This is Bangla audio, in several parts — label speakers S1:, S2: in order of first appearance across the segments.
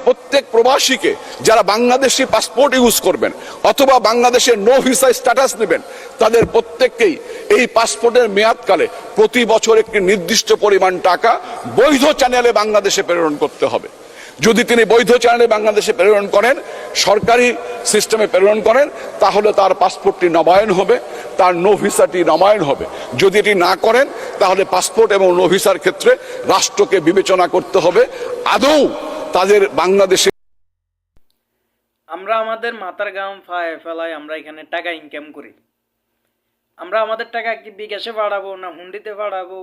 S1: প্রত্যেক প্রবাসীকে যারা বাংলাদেশি পাসপোর্ট ইউজ করবেন অথবা বাংলাদেশের নো ভিসা স্ট্যাটাস নেবেন, তাদের প্রত্যেককেই এই পাসপোর্টের মেয়াদকালে প্রতি বছর একটি নির্দিষ্ট পরিমাণ টাকা বৈধ চ্যানেলে বাংলাদেশে প্রেরণ করতে হবে। যদি তিনি বৈধ চ্যানেলে বাংলাদেশে প্রেরণ করেন, সরকারি সিস্টেমে প্রেরণ করেন, তাহলে তার পাসপোর্টটি নবায়ন হবে, তার নো ভিসাটি নবায়ন হবে। যদি এটি না করেন, তাহলে পাসপোর্ট এবং নো ভিসার ক্ষেত্রে রাষ্ট্রকে বিবেচনা করতে হবে আদৌ তাদের বাংলাদেশে।
S2: আমরা আমাদের মাথার ঘাম ফায়ে ফেলায় আমরা এখানে টাকা ইনকাম করি। আমরা আমাদের টাকা কি বিকাশে পাঠাবো না হুন্ডিতে পাঠাবো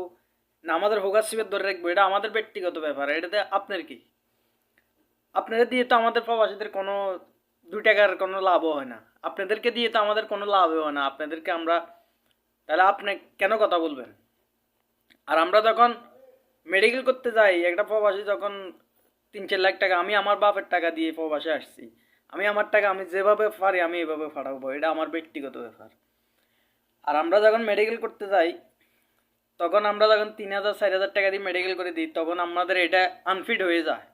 S2: না আমাদের হোগাসিপের ধরে রাখবো, এটা আমাদের ব্যক্তিগত ব্যাপার। এটাতে আপনার কি? আপনারা দিয়ে তো আমাদের প্রবাসীদের কোনো 2 টাকার কোনো লাভও হয় না, আপনাদেরকে দিয়ে তো আমাদের কোনো লাভও হয় না। আপনাদেরকে আমরা, তাহলে আপনি কেন কথা বলবেন? আর আমরা যখন মেডিকেল করতে যাই, একটা প্রবাসী যখন 3-4 লাখ টাকা, আমি আমার বাপের টাকা দিয়ে প্রবাসে আসছি, আমি আমার টাকা আমি যেভাবে পারি আমি এভাবে পাঠাবো, এটা আমার ব্যক্তিগত ব্যাপার। আর আমরা যখন মেডিকেল করতে যাই, তখন আমরা যখন 3,000-4,000 টাকা দিয়ে মেডিকেল করে দিই, তখন আমাদের এটা আনফিট হয়ে যায়।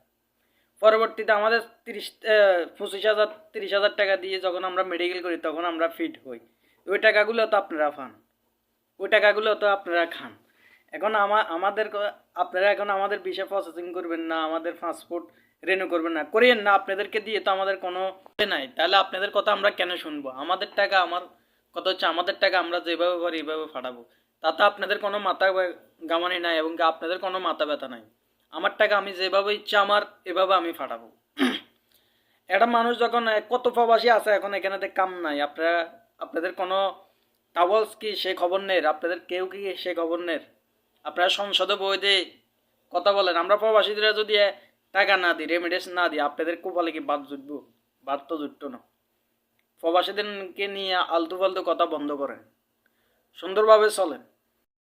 S2: পরবর্তীতে আমাদের 25,000-30,000 টাকা দিয়ে যখন আমরা মেডিকেল করি, তখন আমরা ফিট হই। ওই টাকাগুলো তো আপনারা পান, ওই টাকাগুলো তো আপনারা খান। এখন আপনারা এখন আমাদের ভিসা প্রসেসিং করবেন না, আমাদের পাসপোর্ট রিনিউ করবেন না, করিয়েন না। আপনাদেরকে দিয়ে তো আমাদের কোনো নাই, তাহলে আপনাদের কথা আমরা কেন শুনবো? আমাদের টাকা, আমার কথা হচ্ছে আমাদের টাকা আমরা যেভাবে পারি এইভাবে ফাটাবো, তাতে আপনাদের কোনো মাথা গামানি নাই এবং আপনাদের কোনো মাথা ব্যথা নাই। আমার টাকা আমি যেভাবে ইচ্ছা আমার এভাবে আমি ফাটাবো। একটা মানুষ যখন, কত প্রবাসী আছে এখন এখানে কাম নাই, আপনাদের কোনো টাওয়ালস কি সে খবর নেই? আপনাদের কেউ কি সে খবর নেই? আপনারা সংসদে বই দিয়ে কথা বলেন। আমরা প্রবাসীদের যদি টাকা না দিই, রেমিডেন্স না দিই, আপনাদের কোপালে কি বাদ জুটবো? বাদ তো জুটতো না। প্রবাসীদেরকে নিয়ে আলতু ফালতু কথা বন্ধ করেন, সুন্দরভাবে চলেন।